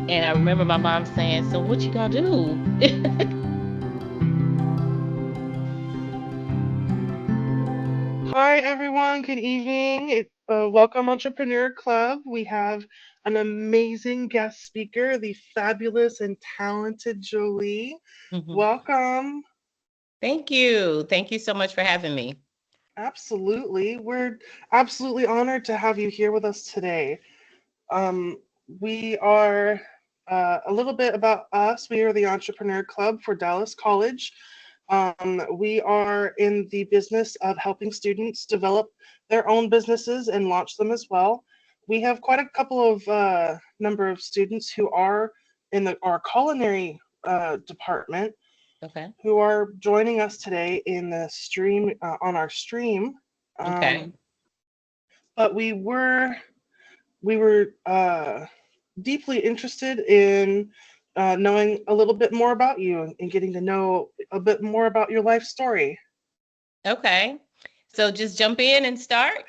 And I remember my mom saying, "So what you gonna do?" Hi, everyone. Good evening. Welcome, Entrepreneur Club. We have an amazing guest speaker, the fabulous and talented Jolie. Mhm. Welcome. Thank you. Thank you so much for having me. Absolutely. We're absolutely honored to have you here with us today. Um, we are a little bit about us. We are the Entrepreneur Club for Dallas College. We are in the business of helping students develop their own businesses and launch them as well. We have quite a couple of number of students who are in our culinary department Okay. who are joining us today in the stream on our stream. Okay. Um, but we were deeply interested in knowing a little bit more about you and getting to know a bit more about your life story. Okay. So just jump in and start.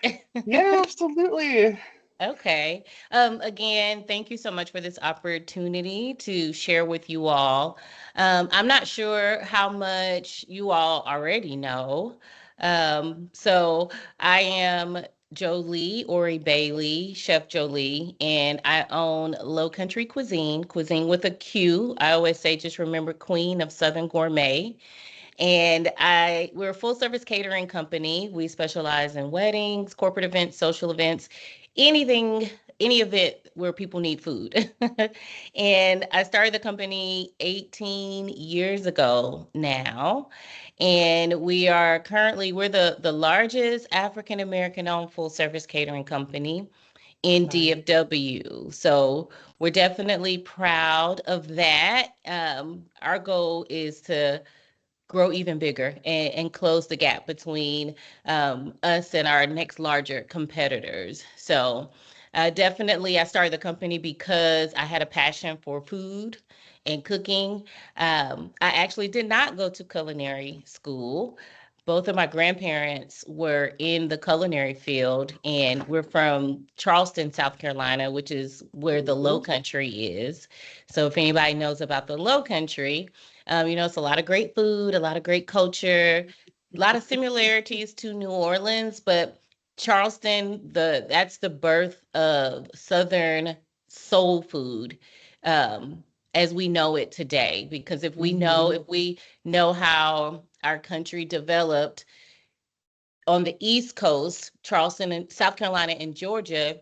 Yeah, absolutely. Okay. Again, thank you so much for this opportunity to share with you all. I'm not sure how much you all already know. So I am Jolie Oree-Bailey, Chef Jolie, and I own Low Country Cuisine, cuisine with a Q. I always say just remember Queen of Southern Gourmet. And we're a full service catering company. We specialize in weddings, corporate events, social events, anything, any event where people need food. And I started the company 18 years ago now. And we're the largest African American owned full service catering company in Nice. DFW. So we're definitely proud of that. Our goal is to grow even bigger and close the gap between us and our next larger competitors. So, definitely, I started the company because I had a passion for food and cooking. I actually did not go to culinary school. Both of my grandparents were in the culinary field, and we're from Charleston, South Carolina, which is where the Low Ooh. Country is. So, if anybody knows about the Low Country, it's a lot of great food, a lot of great culture, a lot of similarities to New Orleans, but Charleston, that's the birth of Southern soul food, um, as we know it today. Because Hmm. if we know how our country developed on the East Coast, Charleston and South Carolina and Georgia,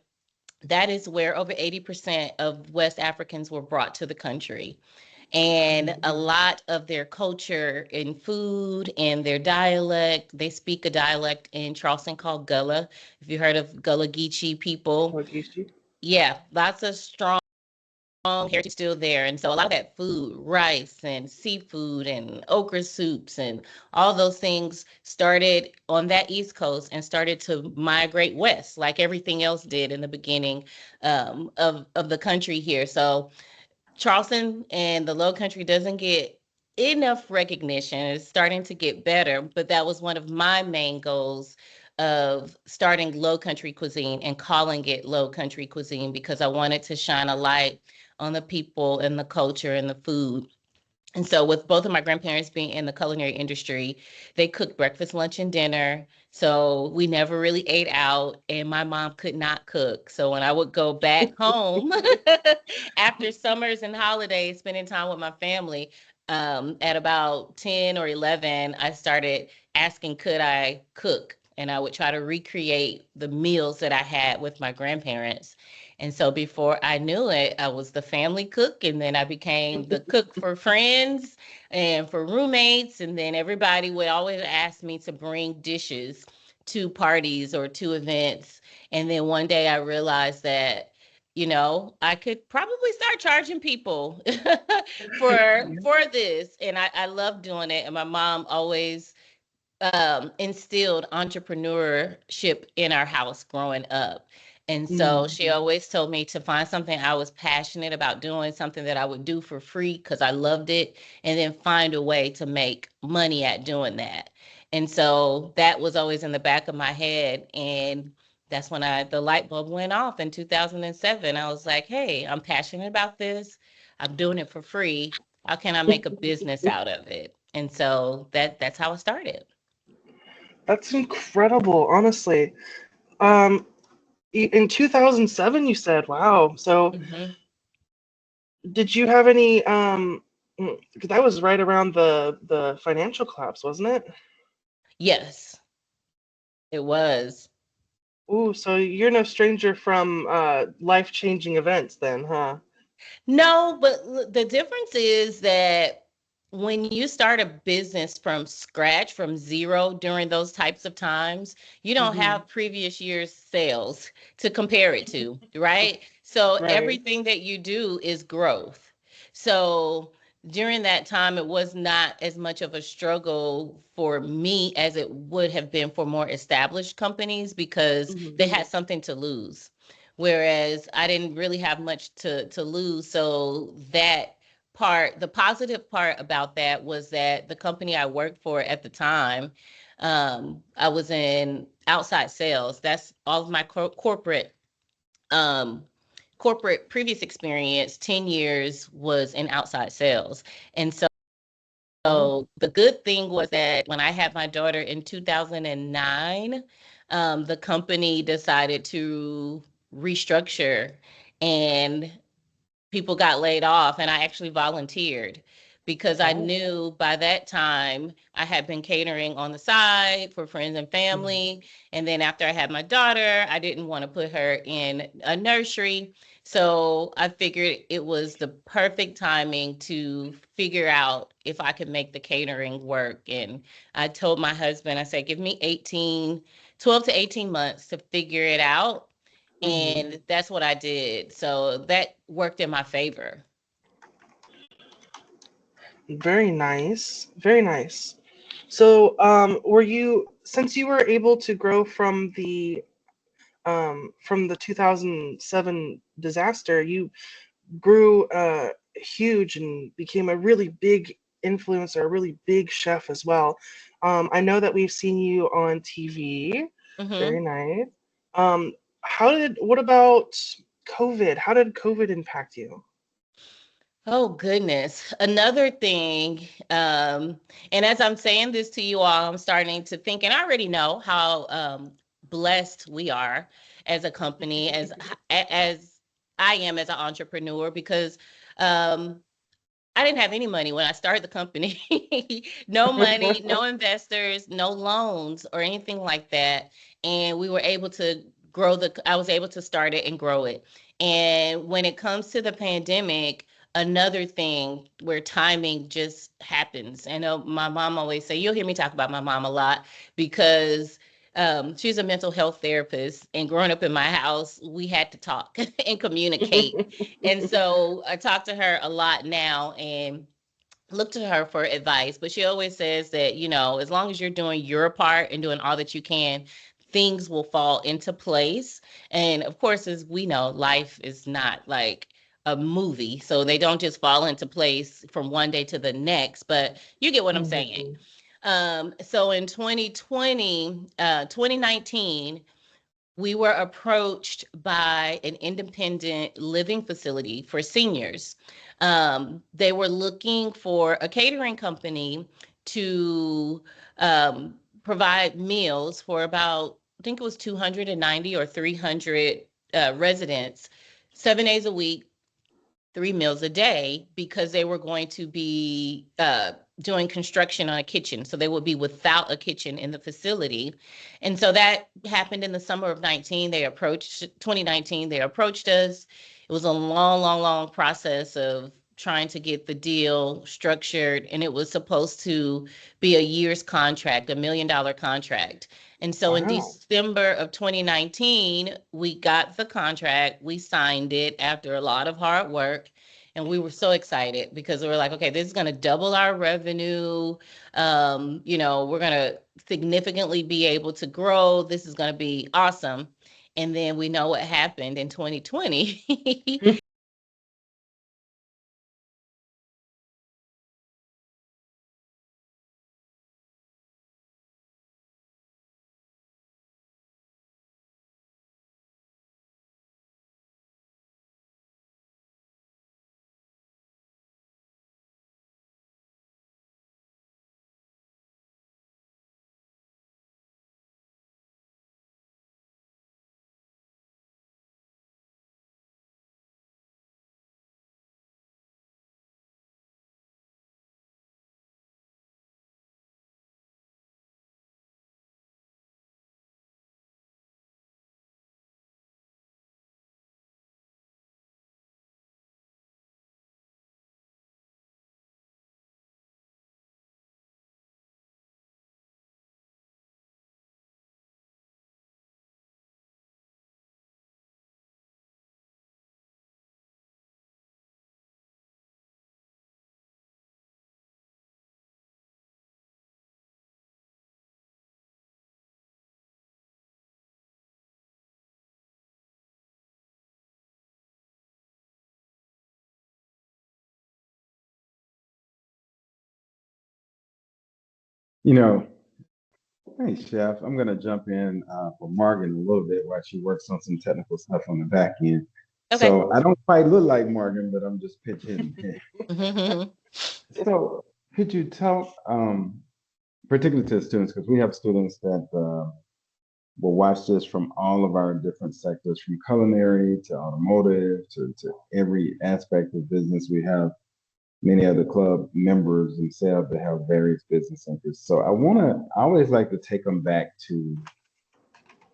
that is where over 80% of West Africans were brought to the country, and a lot of their culture in food and their dialect. They speak a dialect in Charleston called Gullah. If you heard of Gullah Geechee people, Wagishi. yeah, lots of strong heritage still there. And so a lot of that food, rice and seafood and okra soups and all those things started on that East Coast and started to migrate west, like everything else did in the beginning of the country here. So Charleston and the Low Country doesn't get enough recognition. It's starting to get better, but that was one of my main goals of starting Low Country Cuisine and calling it Low Country Cuisine because I wanted to shine a light on the people and the culture and the food. And so, with both of my grandparents being in the culinary industry, they cooked breakfast, lunch, and dinner. So, we never really ate out, and my mom could not cook. So, when I would go back home after summers and holidays, spending time with my family, at about 10 or 11, I started asking, could I cook? And I would try to recreate the meals that I had with my grandparents. And so before I knew it, I was the family cook, and then I became the cook for friends and for roommates. And then everybody would always ask me to bring dishes to parties or to events. And then one day I realized that, I could probably start charging people for this. And I love doing it. And my mom always instilled entrepreneurship in our house growing up. And so Mm. she always told me to find something I was passionate about doing, something that I would do for free because I loved it, and then find a way to make money at doing that. And so that was always in the back of my head. And that's when the light bulb went off in 2007. I was like, hey, I'm passionate about this. I'm doing it for free. How can I make a business out of it? And so that's how I started. That's incredible, honestly. Um, in 2007, you said, wow. So, Hmm. did you have any? Because that was right around the financial collapse, wasn't it? Yes, it was. Ooh, so you're no stranger from life-changing events, then, huh? No, but the difference is that when you start a business from scratch, from zero during those types of times, you don't Mm-hmm. have previous year's sales to compare it to, right? So Right. everything that you do is growth. So during that time, it was not as much of a struggle for me as it would have been for more established companies because Mm-hmm. they had something to lose, whereas I didn't really have much to lose. So that part, the positive part about that was that the company I worked for at the time, I was in outside sales. That's all of my um, corporate previous experience. 10 years was in outside sales, and Oh. so the good thing was that when I had my daughter in 2009, the company decided to restructure, and people got laid off, and I actually volunteered because I Oh. knew by that time I had been catering on the side for friends and Mm-hmm. family. And then after I had my daughter, I didn't want to put her in a nursery. So I figured it was the perfect timing to figure out if I could make the catering work. And I told my husband, I said, give me 12 to 18 months to figure it out, Mm-hmm. and that's what I did. So that worked in my favor. Very nice. Very nice. So, were you, since you were able to grow from the 2007 disaster, you grew huge and became a really big influencer, a really big chef as well. I know that we've seen you on TV. Very Hmm. nice. Um, what about COVID? How did COVID impact you? Oh, goodness. Another thing, and as I'm saying this to you all, I'm starting to think, and I already know how blessed we are as a company, as I am as an entrepreneur, because um, I didn't have any money when I started the company. No money, no investors, no loans or anything like that. And we were able to I was able to start it and grow it. And when it comes to the pandemic, another thing where timing just happens. I know my mom always say, you'll hear me talk about my mom a lot because she's a mental health therapist. And growing up in my house, we had to talk and communicate, and so I talk to her a lot now and look to her for advice. But she always says that, as long as you're doing your part and doing all that you can, things will fall into place. And of course, as we know, life is not like a movie. So they don't just fall into place from one day to the next, but you get what I'm saying. Mhm. So in 2019, we were approached by an independent living facility for seniors. They were looking for a catering company to provide meals for about, I think it was 290 or 300 residents, 7 days a week, 3 meals a day, because they were going to be doing construction on a kitchen. So they would be without a kitchen in the facility. And so that happened in the summer of 2019. They approached us. It was a long, long, long process of trying to get the deal structured. And it was supposed to be a year's contract, $1 million contract. And so in Wow. December of 2019, we got the contract. We signed it after a lot of hard work. And we were so excited because we were like, okay, this is going to double our revenue. We're going to significantly be able to grow. This is going to be awesome. And then we know what happened in 2020. You know, hey, Chef, I'm going to jump in for Morgan a little bit while she works on some technical stuff on the back end. Okay. So I don't quite look like Morgan, but I'm just pitch hitting here. Mm-hmm. So could you tell, particularly to the students, because we have students that will watch this from all of our different sectors, from culinary to automotive to every aspect of business. We have many of the club members themselves that have various business interests. So I always like to take them back to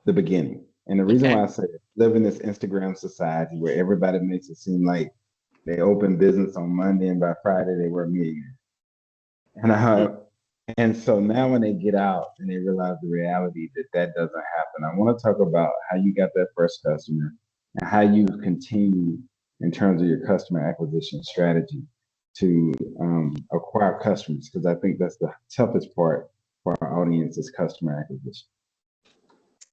the beginning. And the reason Okay. why I say live in this Instagram society where everybody makes it seem like they open business on Monday and by Friday they were a millionaire. And and so now when they get out and they realize the reality that that doesn't happen, I want to talk about how you got that first customer and how you continue in terms of your customer acquisition strategy to acquire customers, because I think that's the toughest part for our audience is customer acquisition.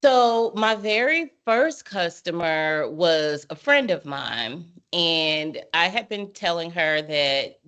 So my very first customer was a friend of mine, and I had been telling her that,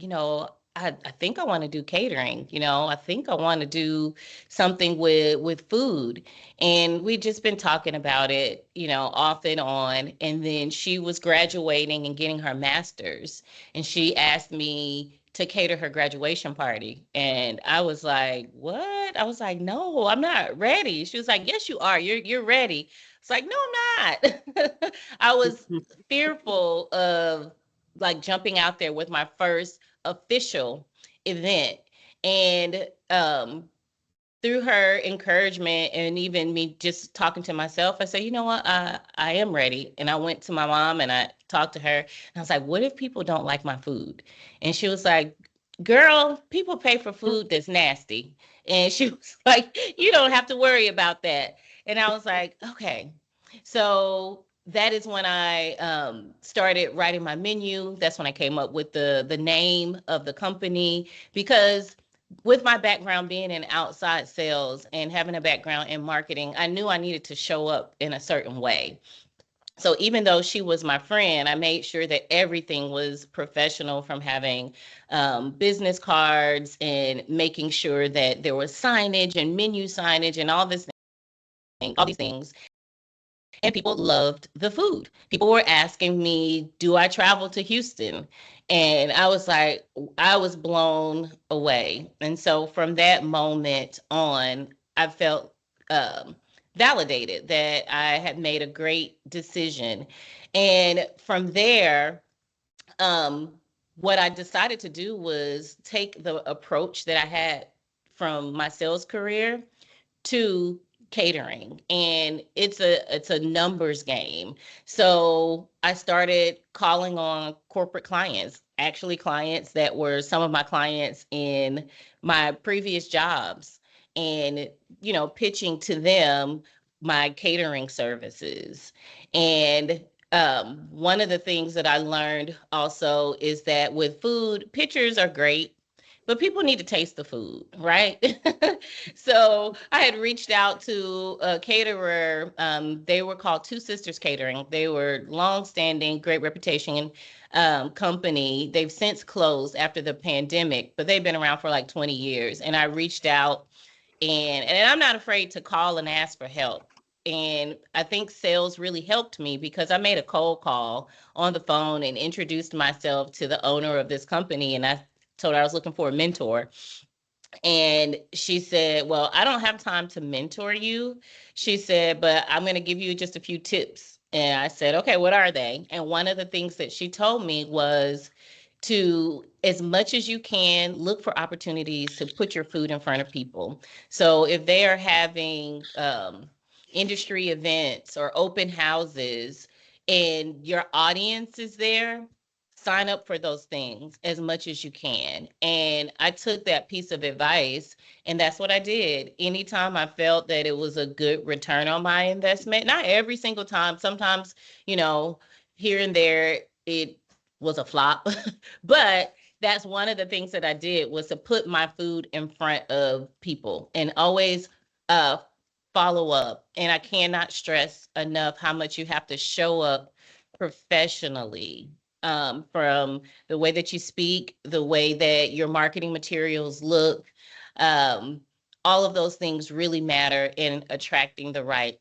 I think I want to do catering, I think I want to do something with food. And we'd just been talking about it, off and on. And then she was graduating and getting her master's, and she asked me to cater her graduation party. And I was like, "What?" I was like, "No, I'm not ready." She was like, "Yes, you are. You're ready." It's like, "No, I'm not." I was fearful of like jumping out there with my first official event. And through her encouragement and even me just talking to myself, I said, "You know what? I am ready." And I went to my mom and I talked to her and I was like, "What if people don't like my food?" And she was like, "Girl, people pay for food that's nasty." And she was like, "You don't have to worry about that." And I was like, "Okay." So that is when I started writing my menu. That's when I came up with the name of the company, because with my background being in outside sales and having a background in marketing, I knew I needed to show up in a certain way. So even though she was my friend, I made sure that everything was professional, from having business cards and making sure that there was signage and menu signage and all these things. And people loved the food. People were asking me, "Do I travel to Houston?" And I was like, I was blown away. And so from that moment on, I felt validated that I had made a great decision. And from there, um, what I decided to do was take the approach that I had from my sales career to catering, and it's a numbers game. So I started calling on corporate clients, actually clients that were some of my clients in my previous jobs, and pitching to them my catering services. And one of the things that I learned also is that with food, pictures are great, but people need to taste the food, right? So I had reached out to a caterer. They were called Two Sisters Catering. They were long-standing, great reputation company. They've since closed after the pandemic, but they've been around for like 20 years. And I reached out, and I'm not afraid to call and ask for help. And I think sales really helped me because I made a cold call on the phone and introduced myself to the owner of this company. And I told her I was looking for a mentor. And she said, "Well, I don't have time to mentor you." She said, "But I'm going to give you just a few tips." And I said, "Okay, what are they?" And one of the things that she told me was to, as much as you can, look for opportunities to put your food in front of people. So if they are having industry events or open houses and your audience is there, sign up for those things as much as you can. And I took that piece of advice, and that's what I did. Anytime I felt that it was a good return on my investment, not every single time, sometimes, you know, here and there, it was a flop. But that's one of the things that I did, was to put my food in front of people and always uh, follow up. And I cannot stress enough how much you have to show up professionally, from the way that you speak, the way that your marketing materials look, um, all of those things really matter in attracting the right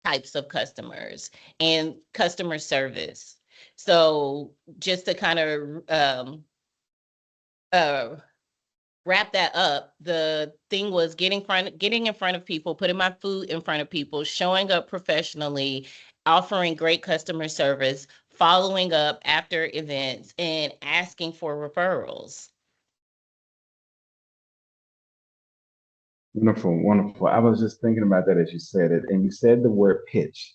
types of customers and customer service. So just to kind of uh, wrap that up, the thing was getting in front of people, putting my food in front of people, showing up professionally, offering great customer service, following up after events, and asking for referrals. Wonderful, wonderful. I was just thinking about that as you said it, and you said the word pitch,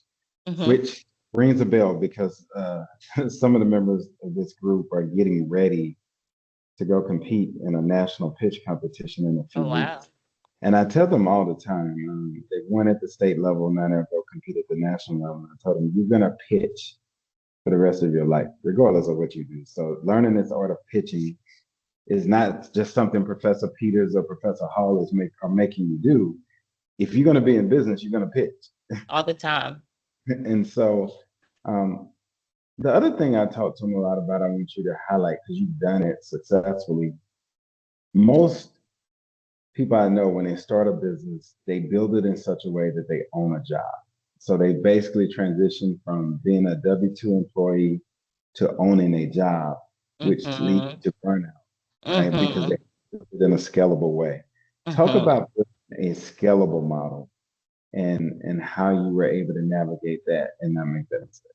Mm-hmm. which rings a bell because some of the members of this group are getting ready to go compete in a national pitch competition in a few Oh, wow. weeks. And I tell them all the time, they won at the state level, now they'll go compete at the national level. I told them, you're going to pitch for the rest of your life, regardless of what you do. So learning this art of pitching is not just something Professor Peters or Professor Hall are making you do. If you're going to be in business, you're going to pitch. All the time. And so the other thing I talk to them a lot about, I want you to highlight, because you've done it successfully. Most people I know, when they start a business, they build it in such a way that they own a job. So they basically transition from being a W-2 employee to owning a job, which leads to burnout, right? Because they do it in a scalable way. Talk about a scalable model and how you were able to navigate that and not make that mistake.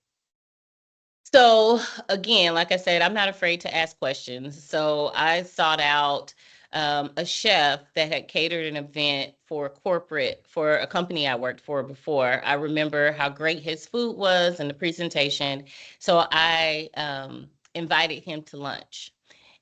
So again, like I said, I'm not afraid to ask questions. So I sought out a chef that had catered an event for a company I worked for before. I remember how great his food was and the presentation. So I invited him to lunch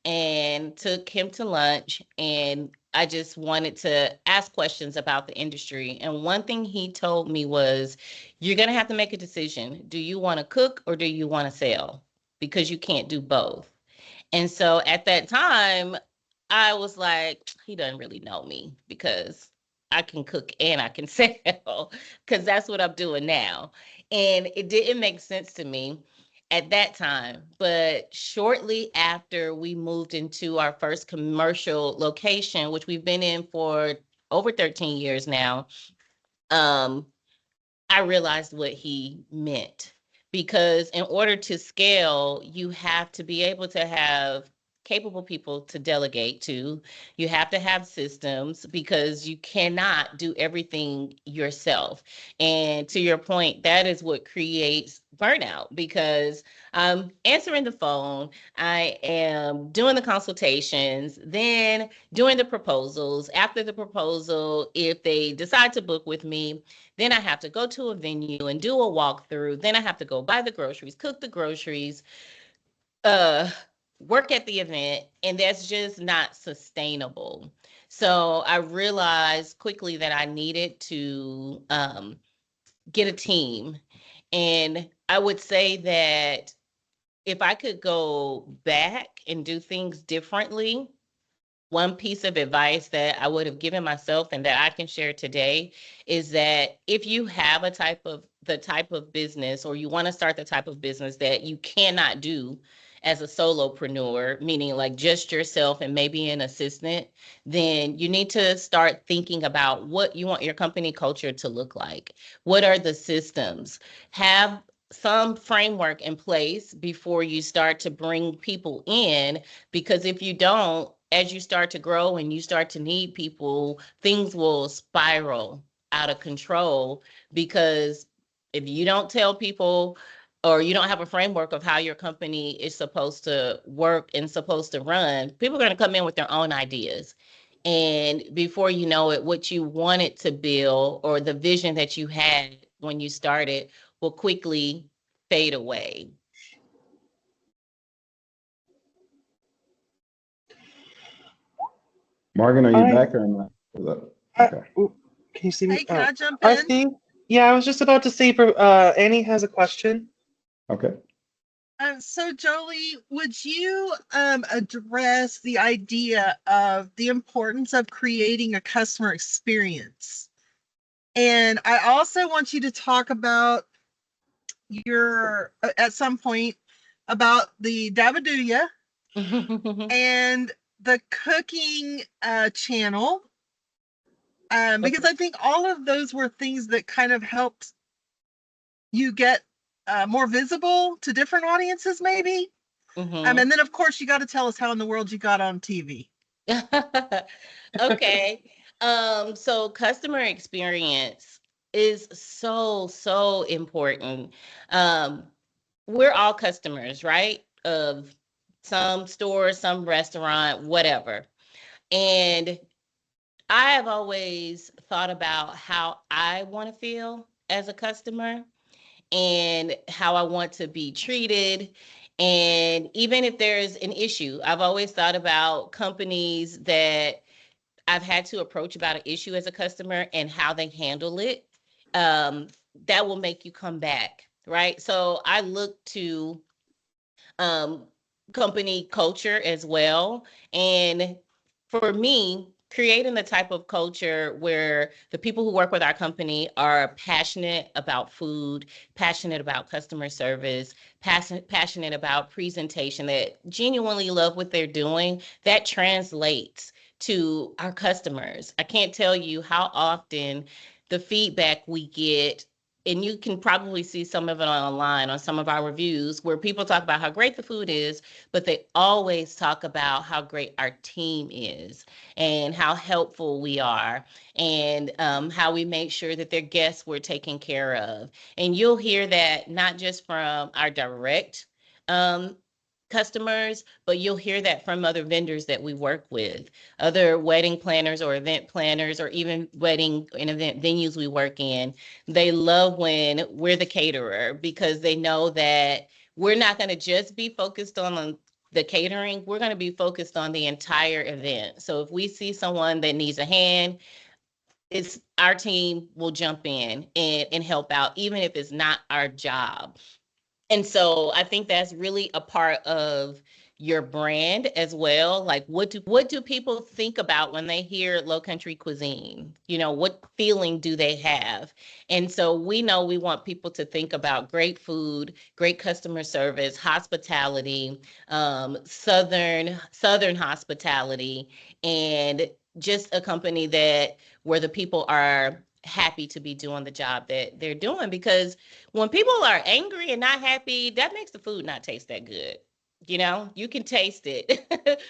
and took him to lunch, and I just wanted to ask questions about the industry. And one thing he told me was, you're going to have to make a decision. Do you want to cook or do you want to sell? Because you can't do both. And so at that time, I was like, he doesn't really know me because I can cook and I can sell, because that's what I'm doing now. And it didn't make sense to me at that time. But shortly after we moved into our first commercial location, which we've been in for over 13 years now, I realized what he meant, because in order to scale, you have to be able to have capable people to delegate to. You have to have systems, because you cannot do everything yourself. And to your point, that is what creates burnout, because I'm answering the phone, I am doing the consultations, then doing the proposals. After the proposal, if they decide to book with me, then I have to go to a venue and do a walkthrough. Then I have to go buy the groceries, cook the groceries, uh, work at the event, and that's just not sustainable. So I realized quickly that I needed to get a team. And I would say that if I could go back and do things differently, one piece of advice that I would have given myself and that I can share today is that if you have the type of business, or you want to start the type of business that you cannot do as a solopreneur, meaning like just yourself and maybe an assistant, then you need to start thinking about what you want your company culture to look like. What are the systems? Have some framework in place before you start to bring people in, because if you don't, as you start to grow and you start to need people, things will spiral out of control. Because if you don't tell people, or you don't have a framework of how your company is supposed to work and supposed to run, people are going to come in with their own ideas. And before you know it, what you wanted to build, or the vision that you had when you started, will quickly fade away. Morgan, are you back or not? Okay. Can you see me? Hey, can I jump I in? see. Yeah, I was just about to see. Annie has a question. Okay. So Jolie, would you address the idea of the importance of creating a customer experience? And I also want you to talk about at some point, about the Dabaduya and the cooking channel, Because I think all of those were things that kind of helped you get more visible to different audiences, maybe. Mm-hmm. And then, of course, you got to tell us how in the world you got on TV. Okay. So customer experience is so important. Um, we're all customers, right? Of some store, some restaurant, whatever. And I have always thought about how I want to feel as a customer and how I want to be treated. And even if there's an issue, I've always thought about companies that I've had to approach about an issue as a customer and how they handle it. Um, that will make you come back, right? So I look to um, company culture as well. And for me, creating the type of culture where the people who work with our company are passionate about food, passionate about customer service, passionate about presentation, that genuinely love what they're doing, that translates to our customers. I can't tell you how often the feedback we get, and you can probably see some of it online on some of our reviews, where people talk about how great the food is, but they always talk about how great our team is and how helpful we are, and how we make sure that their guests were taken care of. And you'll hear that not just from our direct um, customers, but you'll hear that from other vendors that we work with, other wedding planners or event planners, or even wedding and event venues we work in. They love when we're the caterer, because they know that we're not going to just be focused on the catering. We're going to be focused on the entire event. So if we see someone that needs a hand, it's our team will jump in and help out, even if it's not our job. And so I think that's really a part of your brand as well. Like, what do people think about when they hear Low Country Cuisine? You know, what feeling do they have? And so we know we want people to think about great food, great customer service, hospitality, southern hospitality, and just a company that where the people are happy to be doing the job that they're doing. Because when people are angry and not happy, that makes the food not taste that good. You know, you can taste it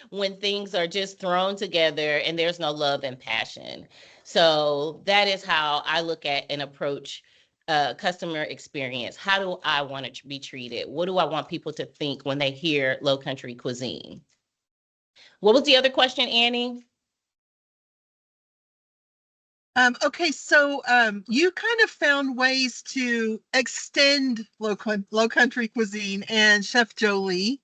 when things are just thrown together and there's no love and passion. So that is how I look at and approach customer experience. How do I want to be treated? What do I want people to think when they hear Low Country Cuisine? What was the other question, Annie? Okay, so you kind of found ways to extend Low Country Cuisine and Chef Jolie.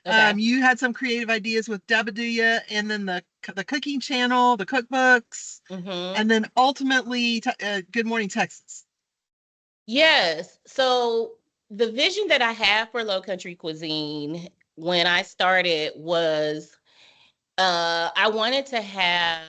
Okay. You had some creative ideas with Dabaduya, and then the cooking channel, the cookbooks, Mm-hmm. and then ultimately Good Morning Texas. Yes. So the vision that I have for Low Country Cuisine when I started was I wanted to have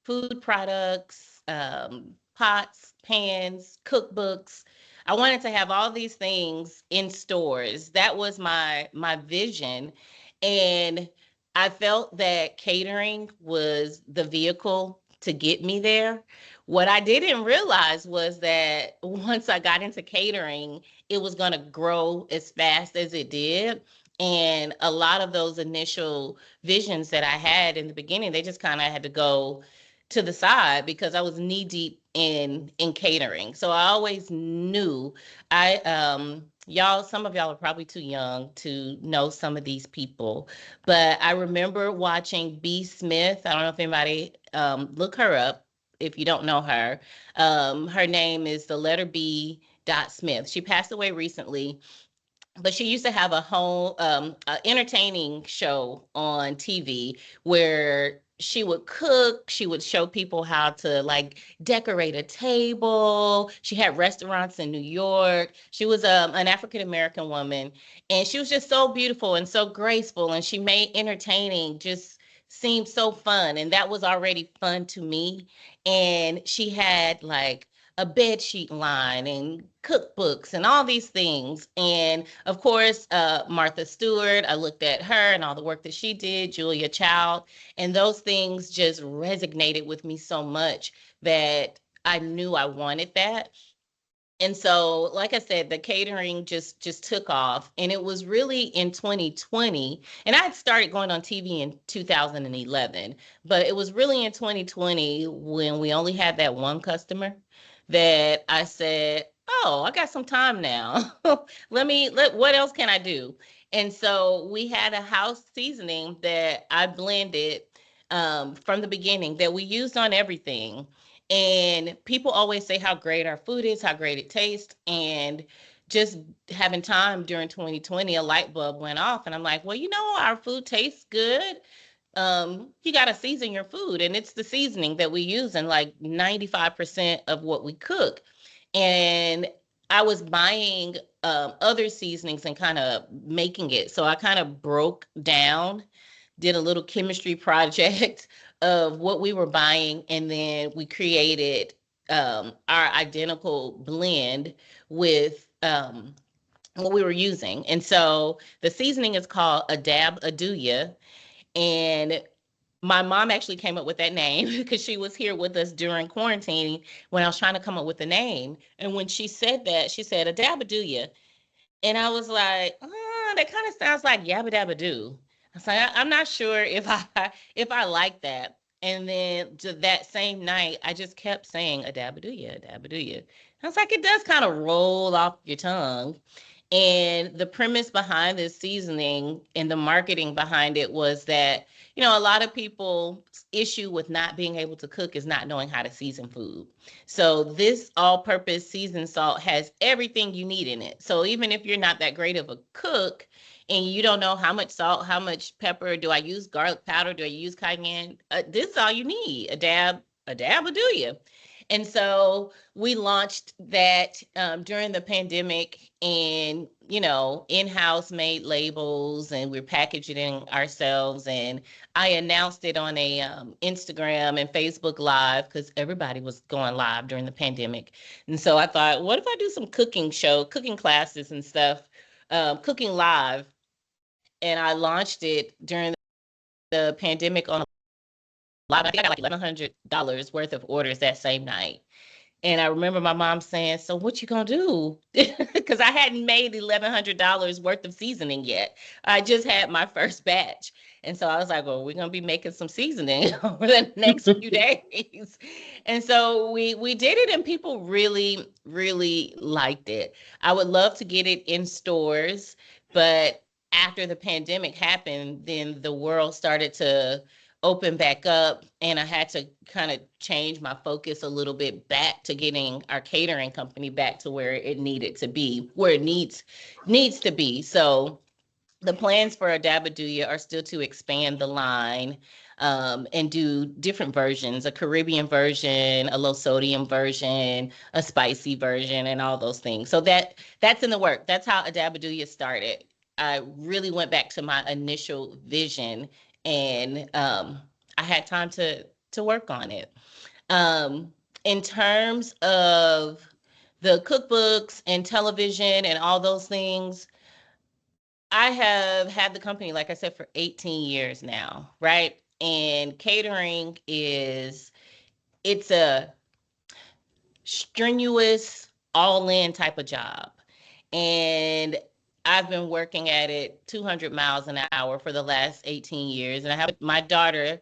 food products, pots, pans, cookbooks. I wanted to have all these things in stores. That was my vision. And I felt that catering was the vehicle to get me there. What I didn't realize was that once I got into catering, it was going to grow as fast as it did. And a lot of those initial visions that I had in the beginning, they just kind of had to go to the side because I was knee deep in catering. So I always knew y'all, some of y'all are probably too young to know some of these people, but I remember watching B. Smith. I don't know if anybody look her up if you don't know her. Her name is the letter B. Smith. She passed away recently, but she used to have a whole entertaining show on TV where she would cook. She would show people how to like decorate a table. She had restaurants in New York. She was an African American woman, and she was just so beautiful and so graceful, and she made entertaining just seem so fun, and that was already fun to me. And she had like a bed sheet line and cookbooks and all these things. And of course, Martha Stewart, I looked at her and all the work that she did, Julia Child, and those things just resonated with me so much that I knew I wanted that. And so, like I said, the catering just took off, and it was really in 2020. And I had started going on TV in 2011, but it was really in 2020 when we only had that one customer that I said, "Oh, I got some time now. What else can I do?" And so we had a house seasoning that I blended from the beginning that we used on everything. And people always say how great our food is, how great it tastes. And just having time during 2020, a light bulb went off. And I'm like, well, our food tastes good. You got to season your food. And it's the seasoning that we use in like 95% of what we cook. And I was buying other seasonings and kind of making it. So I kind of broke down, did a little chemistry project of what we were buying, and then we created our identical blend with what we were using. And so the seasoning is called Adab Aduya, and my mom actually came up with that name because she was here with us during quarantine when I was trying to come up with the name. And when she said that, she said Adab Aduya, and I was like, that kind of sounds like Yabba Dabba Doo. I was like, I'm not sure if I like that. And then that same night, I just kept saying a dabba doo ya, a dabba doo ya. I was like, it does kind of roll off your tongue. And the premise behind this seasoning and the marketing behind it was that, a lot of people's issue with not being able to cook is not knowing how to season food. So this all-purpose seasoned salt has everything you need in it. So even if you're not that great of a cook and you don't know how much salt, how much pepper, do I use garlic powder, do I use cayenne? This is all you need, a dab will do you. And so we launched that during the pandemic, and, in-house made labels, and we're packaging ourselves. And I announced it on a Instagram and Facebook Live because everybody was going live during the pandemic. And so I thought, what if I do some cooking classes and stuff, cooking live? And I launched it during the pandemic on live. I think I got like $1,100 worth of orders that same night. And I remember my mom saying, so what you gonna do? Because I hadn't made $1,100 worth of seasoning yet. I just had my first batch. And so I was like, well, we're gonna be making some seasoning over the next few days. And so we did it, and people really, really liked it. I would love to get it in stores, but after the pandemic happened, then the world started to open back up, and I had to kind of change my focus a little bit back to getting our catering company back to where it needed to be, where it needs to be. So the plans for Adabaduya are still to expand the line and do different versions, a Caribbean version, a low sodium version, a spicy version, and all those things. So that's in the work. That's how Adabaduya started. I really went back to my initial vision, and I had time to work on it. In terms of the cookbooks and television and all those things, I have had the company, like I said, for 18 years now, right? And catering it's a strenuous, all-in type of job. And I've been working at it 200 miles an hour for the last 18 years. And I have my daughter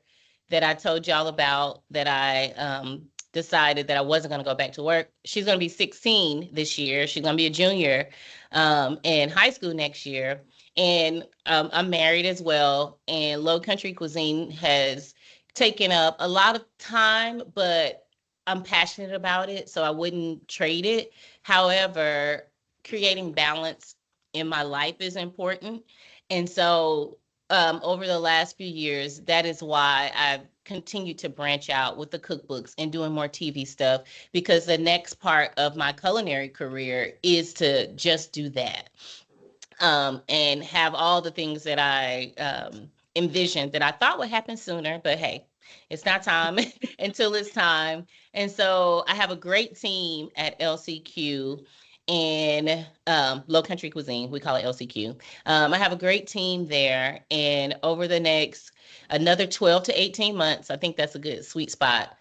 that I told y'all about, that I decided that I wasn't going to go back to work. She's going to be 16 this year. She's going to be a junior in high school next year. And I'm married as well. And Low Country Quisine has taken up a lot of time, but I'm passionate about it, so I wouldn't trade it. However, creating balance in my life is important. And so over the last few years, that is why I've continued to branch out with the cookbooks and doing more TV stuff, because the next part of my culinary career is to just do that and have all the things that I envisioned that I thought would happen sooner. But hey, it's not time until it's time. And so I have a great team at LCQ in Low Country Quisine. We call it LCQ. I have a great team there. And over the next another 12 to 18 months, I think that's a good sweet spot.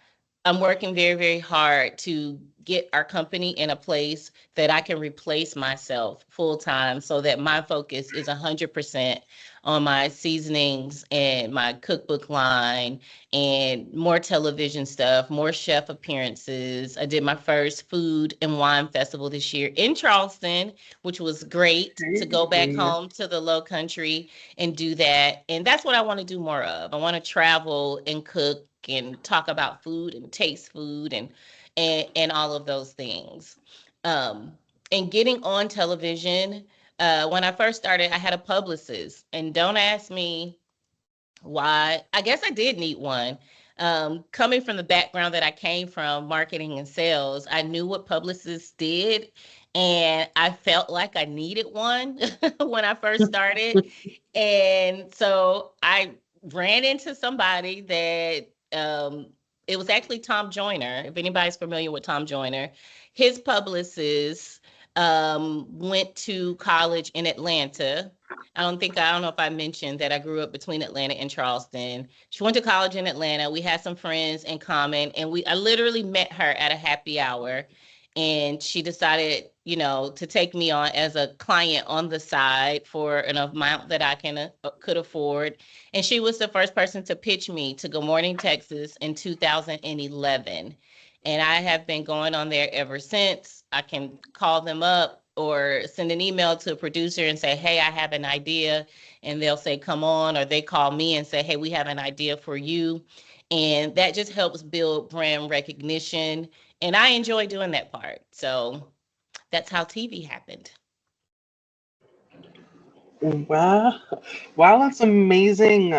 I'm working very, very hard to get our company in a place that I can replace myself full time so that my focus is 100% on my seasonings and my cookbook line and more television stuff, more chef appearances. I did my first food and wine festival this year in Charleston, which was great to go back Hey. home to the Low Country and do that. And that's what I want to do more of. I want to travel and cook and talk about food and taste food and all of those things. Um, and getting on television, when I first started, I had a publicist, and don't ask me why. I guess I did need one. Coming from the background that I came from, marketing and sales, I knew what publicists did, and I felt like I needed one when I first started. And so I ran into somebody that it was actually Tom Joyner. If anybody's familiar with Tom Joyner, his publicist went to college in Atlanta. I don't know if I mentioned that I grew up between Atlanta and Charleston. She went to college in Atlanta. We had some friends in common, and I literally met her at a happy hour, and she decided, to take me on as a client on the side for an amount that I could afford. And she was the first person to pitch me to Good Morning Texas in 2011. And I have been going on there ever since. I can call them up or send an email to a producer and say, hey, I have an idea. And they'll say, come on. Or they call me and say, hey, we have an idea for you. And that just helps build brand recognition. And I enjoy doing that part. So that's how TV happened. Wow, wow, that's amazing.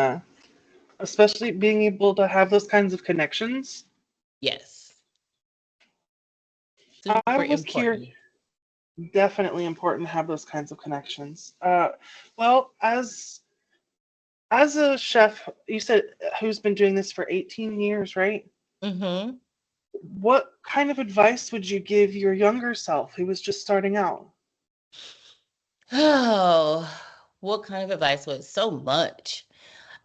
Especially being able to have those kinds of connections. Yes. I Super was curious. important. Definitely important to have those kinds of connections. Well, as a chef, you said who's been doing this for 18 years, right? Mm-hmm. What kind of advice would you give your younger self who was just starting out? Oh, what kind of advice was so much?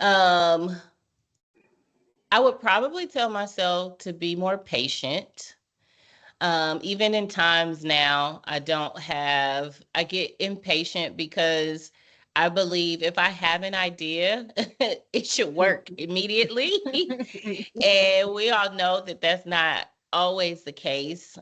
Um, I would probably tell myself to be more patient. Even in times now, I get impatient because I believe if I have an idea, it should work immediately. And we all know that that's not always the case.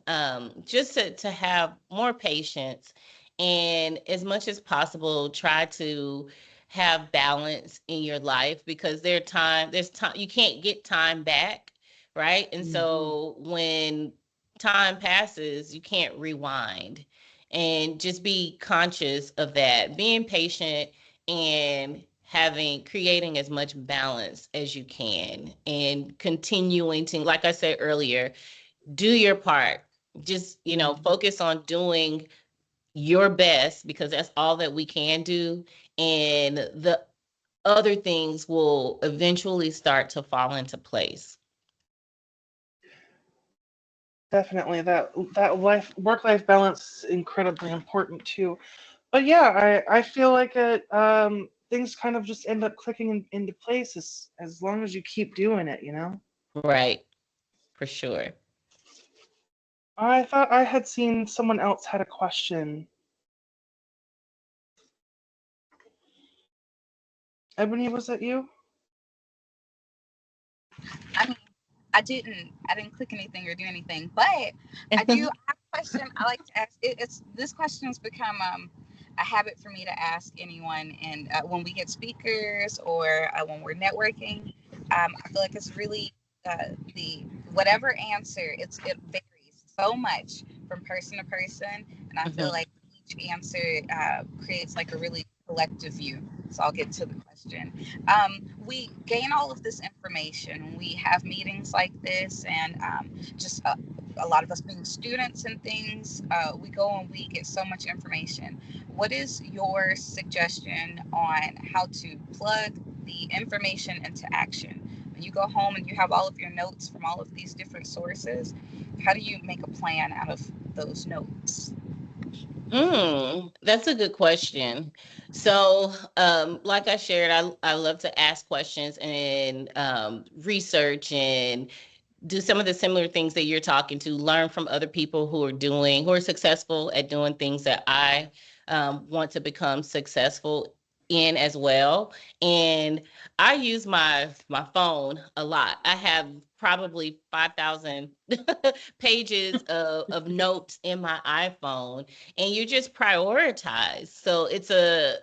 Just to have more patience and as much as possible, try to have balance in your life because there's time, you can't get time back, right? And Mhm. so when time passes, you can't rewind. And just be conscious of that, being patient and creating as much balance as you can and continuing to, like I said earlier, do your part. Just, Mhm. focus on doing your best because that's all that we can do. And the other things will eventually start to fall into place. Definitely that life work life balance is incredibly important too. But yeah, I feel like things kind of just end up clicking into place as long as you keep doing it, you know? Right, for sure. I thought I had seen someone else had a question. Ebony, was that you? I mean, I didn't click anything or do anything, but I have a question I like to ask. It's this question has become a habit for me to ask anyone, and when we get speakers or when we're networking, I feel like it's really the whatever answer it varies so much from person to person, and I feel Mhm. like each answer creates like a really collective view. So I'll get to the question. We gain all of this information. We have meetings like this, and just a lot of us being students and things, we go and we get so much information. What is your suggestion on how to plug the information into action? When you go home and you have all of your notes from all of these different sources, how do you make a plan out of those notes? That's a good question. So, like I shared, I love to ask questions and research and do some of the similar things that you're talking to, learn from other people who are successful at doing things that I want to become successful in as well. And I use my phone a lot. I have probably 5,000 pages of notes in my iPhone, and you just prioritize. So it's a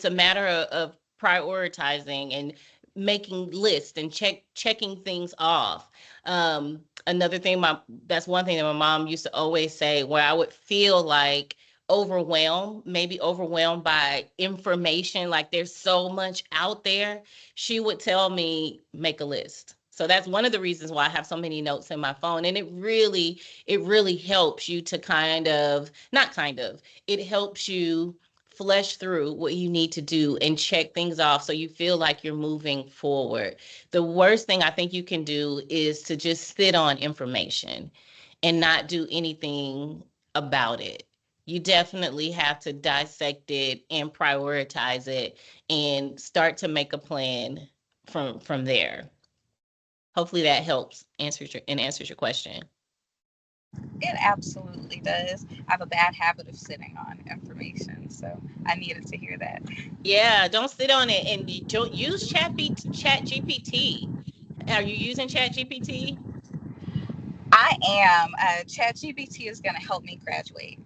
matter of prioritizing and making lists and checking things off. Another thing, that's one thing that my mom used to always say, where I would feel like maybe overwhelmed by information, like there's so much out there. She would tell me, make a list. So that's one of the reasons why I have so many notes in my phone. And it really helps you to it helps you flesh through what you need to do and check things off so you feel like you're moving forward. The worst thing I think you can do is to just sit on information and not do anything about it. You definitely have to dissect it and prioritize it and start to make a plan from there. Hopefully that helps answers your question. It absolutely does. I have a bad habit of sitting on information, so I needed to hear that. Yeah, don't sit on it, and don't use Chat GPT. Are you using Chat GPT? I am. ChatGPT is going to help me graduate.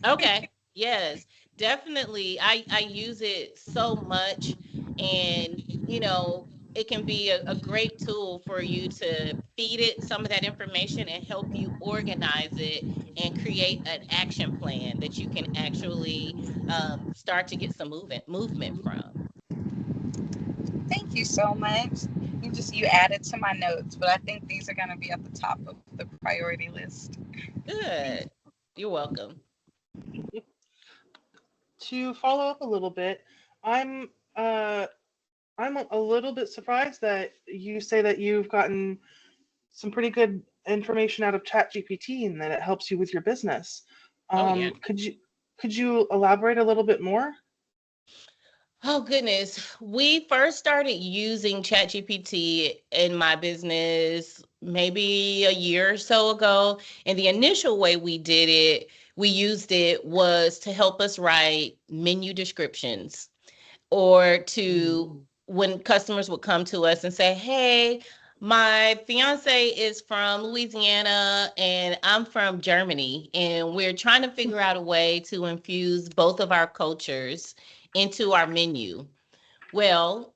Okay. Yes, definitely. I use it so much, and it can be a great tool for you to feed it some of that information and help you organize it and create an action plan that you can actually start to get some movement from. Thank you so much. You added to my notes, but I think these are going to be at the top of the priority list. Good. You're welcome. To follow up a little bit, I'm I'm a little bit surprised that you say that you've gotten some pretty good information out of ChatGPT and that it helps you with your business. Oh yeah. Could you elaborate a little bit more? Oh goodness. We first started using ChatGPT in my business maybe a year or so ago. And the initial way we used it was to help us write menu descriptions, or to when customers would come to us and say, "Hey, my fiance is from Louisiana and I'm from Germany, and we're trying to figure out a way to infuse both of our cultures into our menu." Well,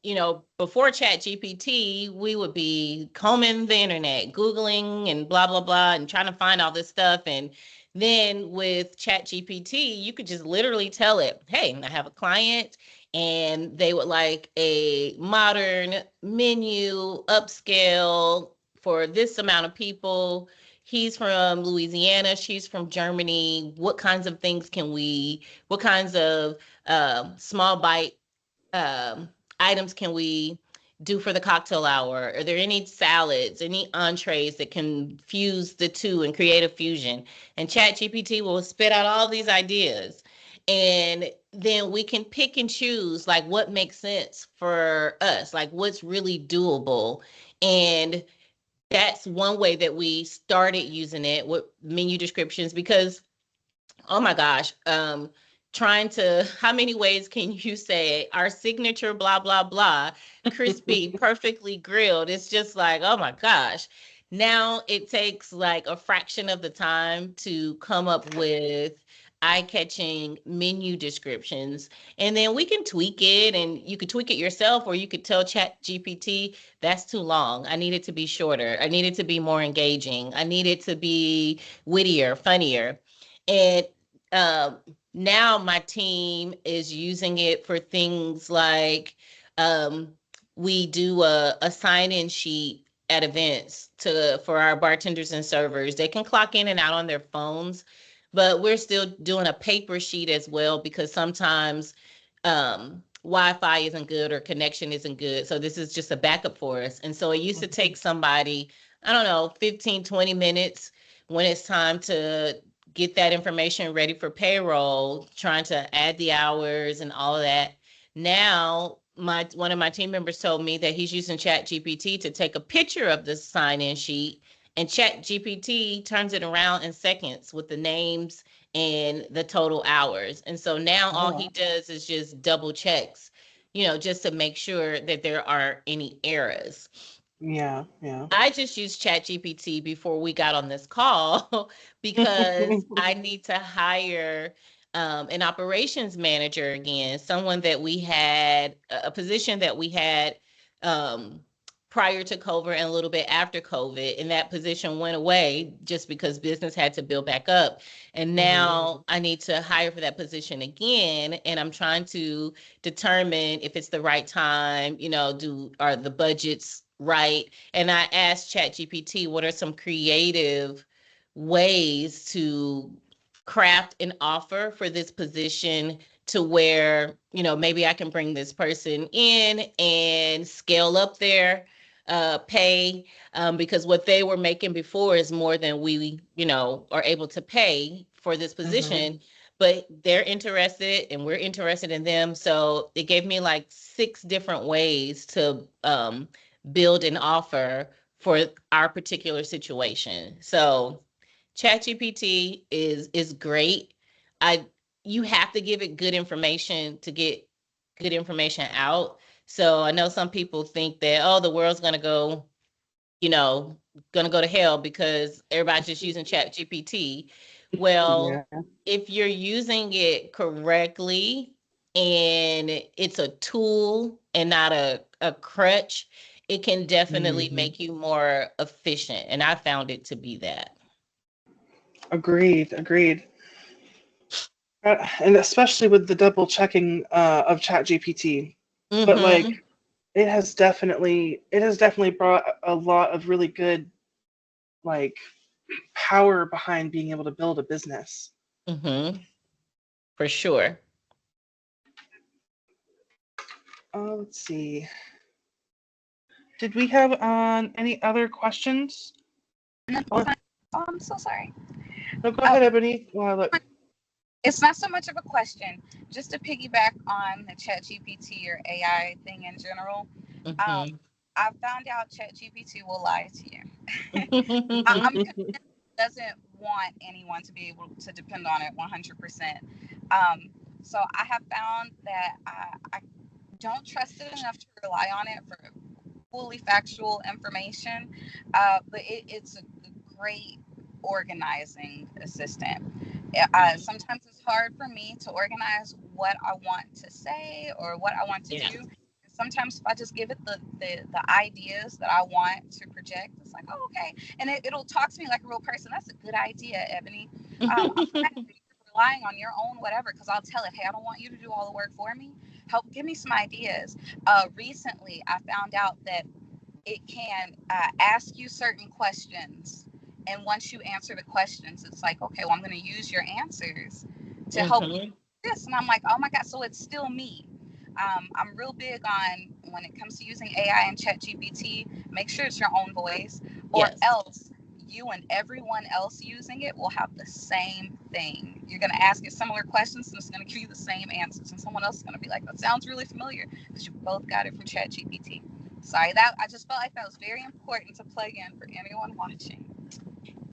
before Chat GPT, we would be combing the internet, Googling and blah, blah, blah, and trying to find all this stuff. And then with Chat GPT, you could just literally tell it, "Hey, I have a client and they would like a modern menu, upscale for this amount of people. He's from Louisiana, she's from Germany. What kinds of small bite um, items can we do for the cocktail hour? Are there any salads, any entrees that can fuse the two and create a fusion?" And ChatGPT will spit out all these ideas. And then we can pick and choose like what makes sense for us, like what's really doable. And that's one way that we started using it with menu descriptions, because oh my gosh, how many ways can you say our signature blah, blah, blah, crispy, perfectly grilled? It's just like, oh my gosh. Now it takes like a fraction of the time to come up with eye-catching menu descriptions. And then we can tweak it, and you could tweak it yourself, or you could tell Chat GPT, "That's too long. I need it to be shorter. I need it to be more engaging. I need it to be wittier, funnier." And uh, now my team is using it for things like um, we do a sign-in sheet at events for our bartenders and servers. They can clock in and out on their phones, but we're still doing a paper sheet as well, because sometimes Wi-Fi isn't good or connection isn't good. So this is just a backup for us. And so it used to take somebody, I don't know, 15, 20 minutes when it's time to get that information ready for payroll, trying to add the hours and all of that. Now one of my team members told me that he's using Chat GPT to take a picture of the sign-in sheet, and Chat GPT turns it around in seconds with the names and the total hours. And so now all he does is just double checks, just to make sure that there aren't any errors. Yeah. I just used ChatGPT before we got on this call because I need to hire an operations manager again, someone that we had, a position that we had um, prior to COVID and a little bit after COVID. And that position went away just because business had to build back up. And now I need to hire for that position again. And I'm trying to determine if it's the right time, are the budgets right? And I asked ChatGPT, what are some creative ways to craft an offer for this position to where, maybe I can bring this person in and scale up their pay, because what they were making before is more than we, are able to pay for this position. But they're interested and we're interested in them. So it gave me like 6 different ways to build an offer for our particular situation. So ChatGPT is great. You have to give it good information to get good information out. So I know some people think that, oh, the world's gonna go to hell because everybody's just using ChatGPT. Well, if you're using it correctly and it's a tool and not a crutch, it can definitely make you more efficient. And I found it to be that. Agreed. And especially with the double checking of ChatGPT. But like it has definitely brought a lot of really good like power behind being able to build a business. For sure. Let's see. Did we have any other questions? No, I'm so sorry. No, go ahead, Ebony. Look. It's not so much of a question. Just to piggyback on the ChatGPT or AI thing in general, I found out ChatGPT will lie to you. I'm convinced it doesn't want anyone to be able to depend on it 100%. So I have found that I don't trust it enough to rely on it for fully factual information, but it's a great organizing assistant. Sometimes it's hard for me to organize what I want to say or what I want to do. Sometimes if I just give it the ideas that I want to project, it's like, oh, okay. And it'll talk to me like a real person. That's a good idea, Ebony. I'm relying on your own whatever, because I'll tell it, hey, I don't want you to do all the work for me. Help give me some ideas. Recently, I found out that it can ask you certain questions. And once you answer the questions, it's like, okay, well, I'm going to use your answers to help this. And I'm like, oh my God, so it's still me. I'm real big on, when it comes to using AI and ChatGPT, make sure it's your own voice, or else you and everyone else using it will have the same thing. You're going to ask it similar questions and it's going to give you the same answers. And someone else is going to be like, that sounds really familiar, because you both got it from ChatGPT. Sorry, I just felt like that was very important to plug in for anyone watching.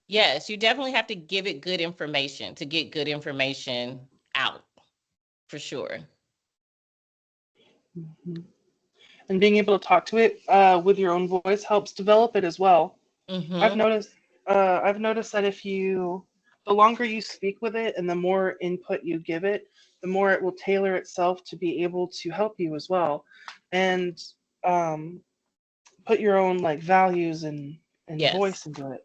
Yes, you definitely have to give it good information to get good information out, for sure. And being able to talk to it with your own voice helps develop it as well. I've noticed that the longer you speak with it and the more input you give it, the more it will tailor itself to be able to help you as well, and put your own like values and voice into it.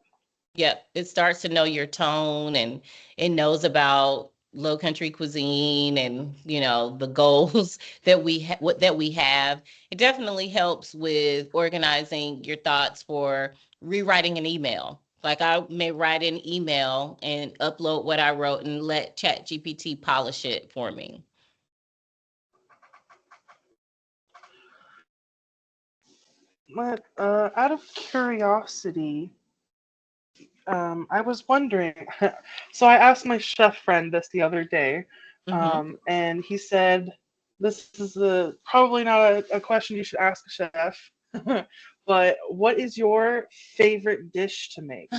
Yep, it starts to know your tone, and it knows about Low Country Cuisine and the goals that we have. It definitely helps with organizing your thoughts for rewriting an email. Like I may write an email and upload what I wrote and let ChatGPT polish it for me. But out of curiosity, I was wondering. So I asked my chef friend this the other day, and he said this is probably not a question you should ask a chef, but what is your favorite dish to make?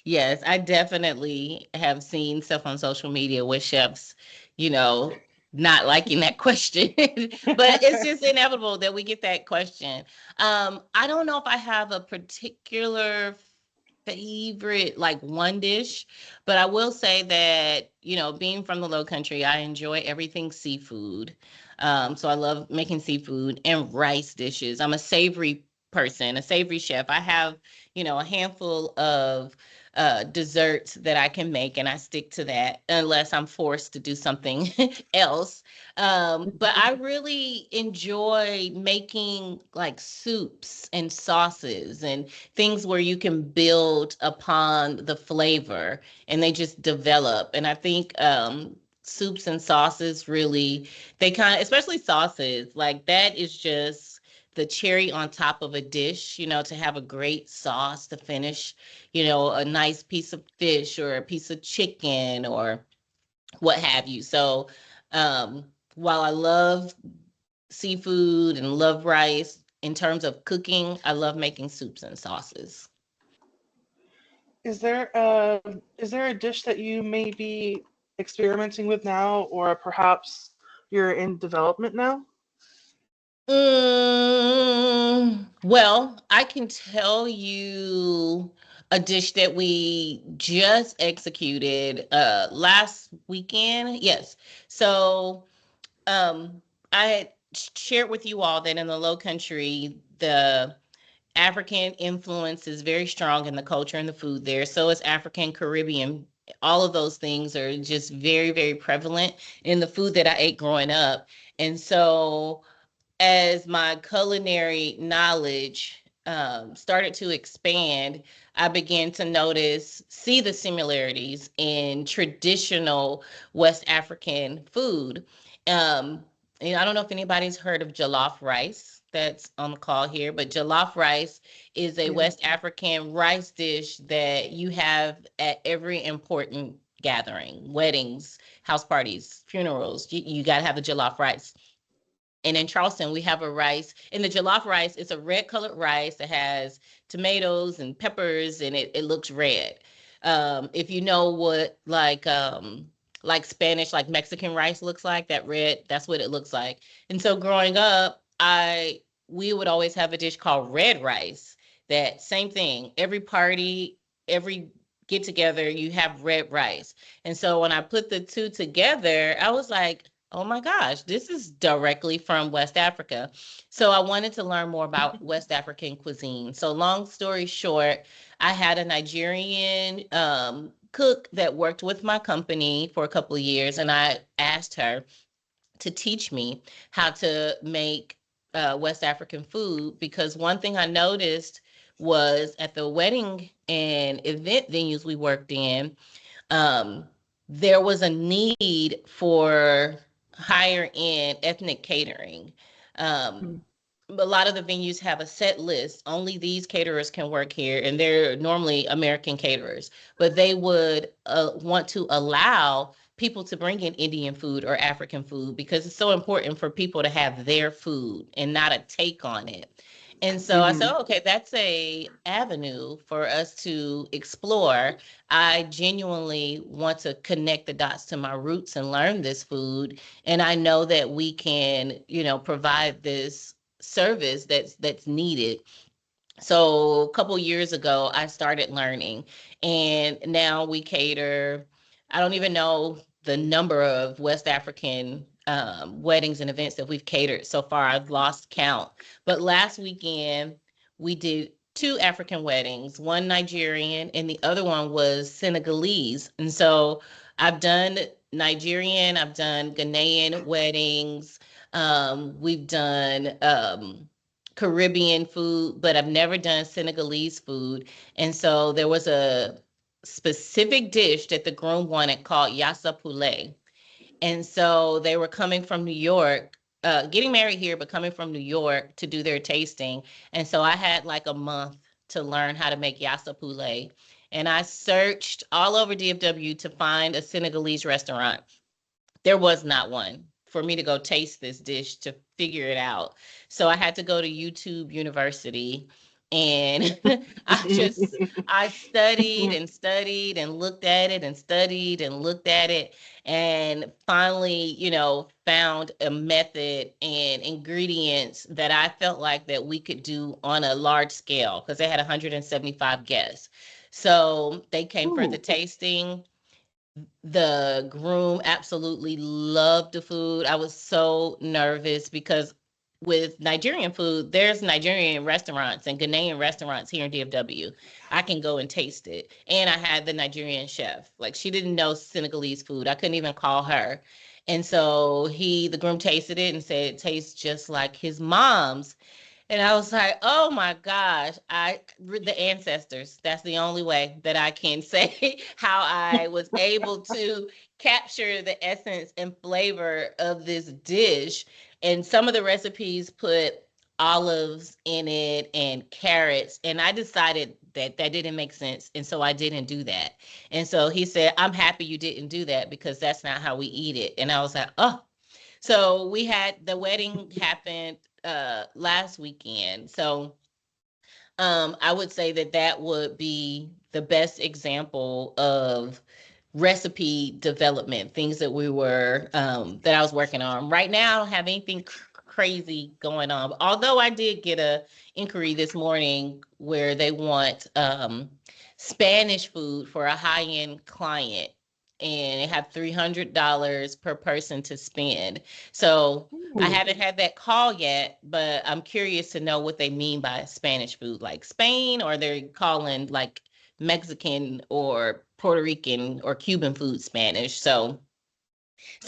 Yes, I definitely have seen stuff on social media with chefs, you know, not liking that question, but it's just inevitable that we get that question. I don't know if I have a particular favorite, like one dish, but I will say that, being from the Low Country, I enjoy everything seafood. So I love making seafood and rice dishes. I'm a savory person, a savory chef. I have a handful of desserts that I can make, and I stick to that unless I'm forced to do something else. But I really enjoy making like soups and sauces and things where you can build upon the flavor and they just develop. And I think soups and sauces really, they kind of, especially sauces, like that is just the cherry on top of a dish, to have a great sauce to finish, a nice piece of fish or a piece of chicken or what have you. So um, while I love seafood and love rice, in terms of cooking, I love making soups and sauces. Is there a dish that you may be experimenting with now, or perhaps you're in development now? Well, I can tell you a dish that we just executed last weekend. Yes. So I had shared with you all that in the Low Country, the African influence is very strong in the culture and the food there. So is African, Caribbean. All of those things are just very, very prevalent in the food that I ate growing up. And so as my culinary knowledge started to expand, I began to see the similarities in traditional West African food. Um, and I don't know if anybody's heard of jollof rice that's on the call here, but jollof rice is a Yeah. West African rice dish that you have at every important gathering, weddings, house parties, funerals. You got to have the jollof rice. And in Charleston, we have a rice. And the jollof rice, it's a red colored rice that has tomatoes and peppers, and it looks red. If you know what like Spanish, like Mexican rice looks like, that red, that's what it looks like. And so growing up, we would always have a dish called red rice. That same thing. Every party, every get together, you have red rice. And so when I put the two together, I was like, oh my gosh, this is directly from West Africa. So I wanted to learn more about West African cuisine. So long story short, I had a Nigerian cook that worked with my company for a couple of years, and I asked her to teach me how to make West African food, because one thing I noticed was at the wedding and event venues we worked in, um, there was a need for higher end ethnic catering. Um, Mm. a lot of the venues have a set list. Only these caterers can work here, and they're normally American caterers. But they would want to allow people to bring in Indian food or African food because it's so important for people to have their food and not a take on it. And so I said, Mhm. oh, okay, that's a avenue for us to explore. I genuinely want to connect the dots to my roots and learn this food. And I know that we can, provide this service that's needed. So a couple years ago, I started learning, and now we cater. I don't even know the number of West African weddings and events that we've catered so far. I've lost count. But last weekend, we did two African weddings, one Nigerian, and the other one was Senegalese. And so I've done Nigerian, I've done Ghanaian weddings. We've done Caribbean food, but I've never done Senegalese food. And so there was a specific dish that the groom wanted called yassa poulet. And so they were coming from New York, getting married here, but coming from New York to do their tasting. And so I had like a month to learn how to make yassa poulet. And I searched all over DFW to find a Senegalese restaurant. There was not one for me to go taste this dish to figure it out. So I had to go to YouTube University, and I studied and studied and looked at it and studied and looked at it, and finally, found a method and ingredients that I felt like that we could do on a large scale, because they had 175 guests. So they came for the tasting. The groom absolutely loved the food. I was so nervous because with Nigerian food, there's Nigerian restaurants and Ghanaian restaurants here in DFW. I can go and taste it. And I had the Nigerian chef. Like, she didn't know Senegalese food. I couldn't even call her. And so the groom tasted it and said it tastes just like his mom's. And I was like, oh my gosh, the ancestors, that's the only way that I can say how I was able to capture the essence and flavor of this dish. And some of the recipes put olives in it and carrots. And I decided that didn't make sense. And so I didn't do that. And so he said, I'm happy you didn't do that, because that's not how we eat it. And I was like, oh. So we had the wedding happened last weekend. So I would say that would be the best example of recipe development, things that that I was working on. Right now, I don't have anything crazy going on. Although I did get a inquiry this morning where they want Spanish food for a high-end client, and they have $300 per person to spend. So I haven't had that call yet, but I'm curious to know what they mean by Spanish food, like Spain, or they're calling like Mexican or Puerto Rican or Cuban food Spanish. So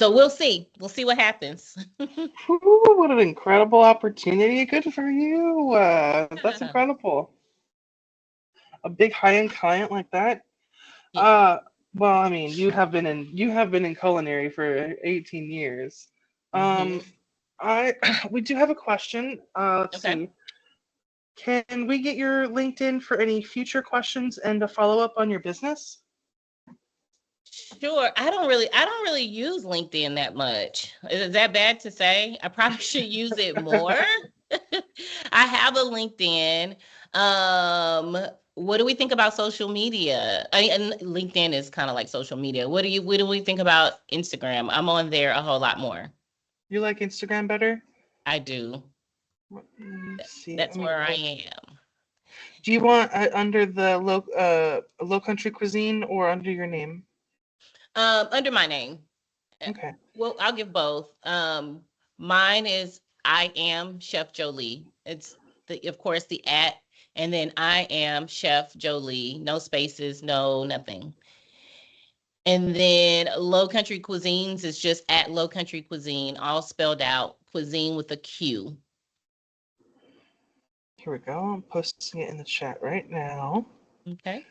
we'll see. We'll see what happens. Ooh, what an incredible opportunity. Good for you. That's incredible. A big high-end client like that. Yeah. Well, I mean, you have been in culinary for 18 years. We do have a question. Let's Okay. see. Can we get your LinkedIn for any future questions and a follow-up on your business? Sure. I don't really use LinkedIn that much. Is that bad to say? I probably should use it more. I have a LinkedIn. What do we think about social media? And LinkedIn is kind of like social media. What do we think about Instagram? I'm on there a whole lot more. You like Instagram better? I do. See. That's where I am. Do you want under the Low Country Quisine or under your name? Under my name. Okay. Well, I'll give both. Mine is I am Chef Jolie. It's of course the @ and then I am Chef Jolie. No spaces, no nothing. And then Low Country Cuisines is just @ Low Country Quisine, all spelled out. Cuisine with a Q. Here we go. I'm posting it in the chat right now. Okay.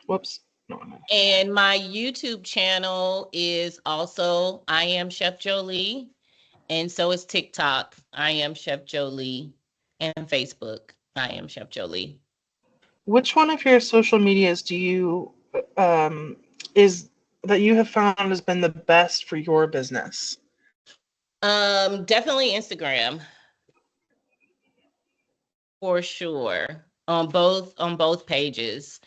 Whoops. No. And my YouTube channel is also I am Chef Jolie. And so is TikTok, I am Chef Jolie, and Facebook, I am Chef Jolie. Which one of your social medias do you is that you have found has been the best for your business? Definitely Instagram, for sure. On both pages.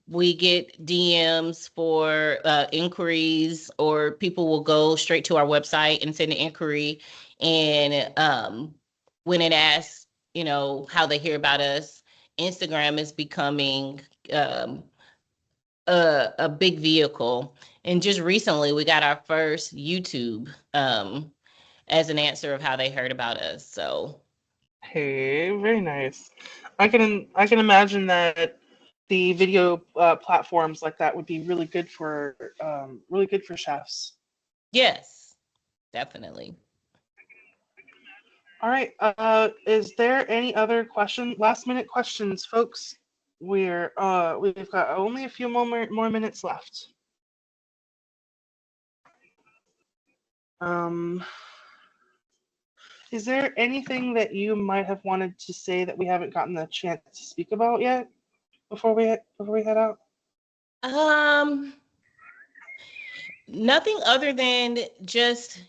We get DMs for inquiries, or people will go straight to our website and send an inquiry. And when it asks, how they hear about us, Instagram is becoming a big vehicle. And just recently, we got our first YouTube as an answer of how they heard about us. So, hey, very nice. I can imagine that the video platforms like that would be really good for chefs. yes, definitely. All right. Is there any other last minute questions, folks? We've got only a few more minutes left. Is there anything that you might have wanted to say that we haven't gotten the chance to speak about yet before we head out? Nothing other than just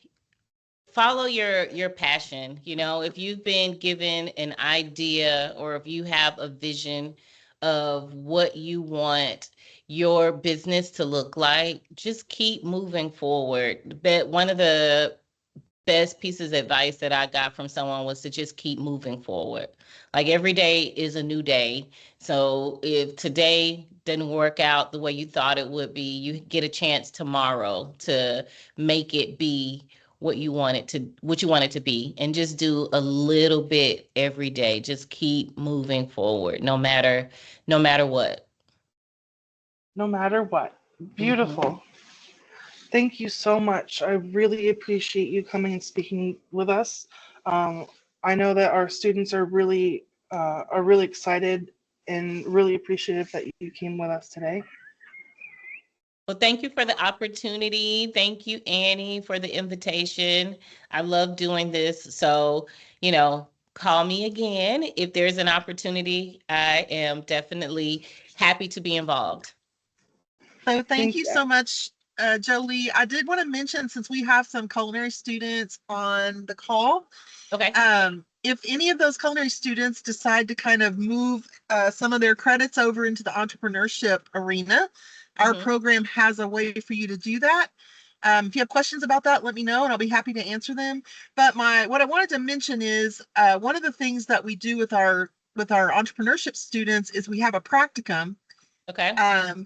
follow your passion. You know, if you've been given an idea or if you have a vision of what you want your business to look like, just keep moving forward. But one of the best pieces of advice that I got from someone was to just keep moving forward. Like every day is a new day. So if today didn't work out the way you thought it would be, you get a chance tomorrow to make it be what you want it to be, and just do a little bit every day. Just keep moving forward no matter what. No matter what. Beautiful. Mhm. Thank you so much. I really appreciate you coming and speaking with us. Um, I know that our students are really excited and really appreciative that you came with us today. Well, thank you for the opportunity. Thank you, Annie, for the invitation. I love doing this. So, call me again if there's an opportunity. I am definitely happy to be involved. So thank Thank you so much, Jolie. I did want to mention, since we have some culinary students on the call, Okay. if any of those culinary students decide to kind of move some of their credits over into the entrepreneurship arena, our Mhm. program has a way for you to do that. If you have questions about that, let me know and I'll be happy to answer them. But what I wanted to mention is one of the things that we do with our entrepreneurship students is we have a practicum Okay.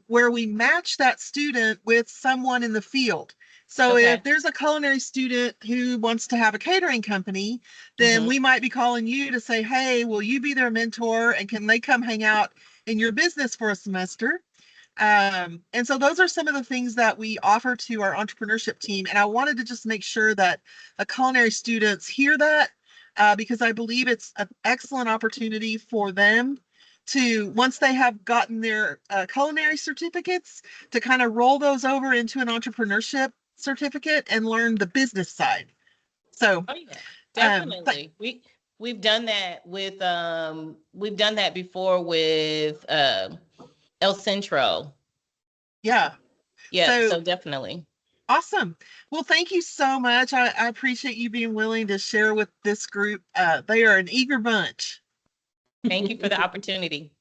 where we match that student with someone in the field. So Okay. if there's a culinary student who wants to have a catering company, then Mhm. we might be calling you to say, hey, will you be their mentor and can they come hang out in your business for a semester? And so those are some of the things that we offer to our entrepreneurship team. And I wanted to just make sure that the culinary students hear that because I believe it's an excellent opportunity for them to, once they have gotten their culinary certificates, to kind of roll those over into an entrepreneurship certificate and learn the business side. So, Oh yeah, um, th- definitely. We've done that before with El Centro. yeah. Yep, So so definitely. awesome. Well, thank you so much. I appreciate you being willing to share with this group. They are an eager bunch. Thank you for the opportunity.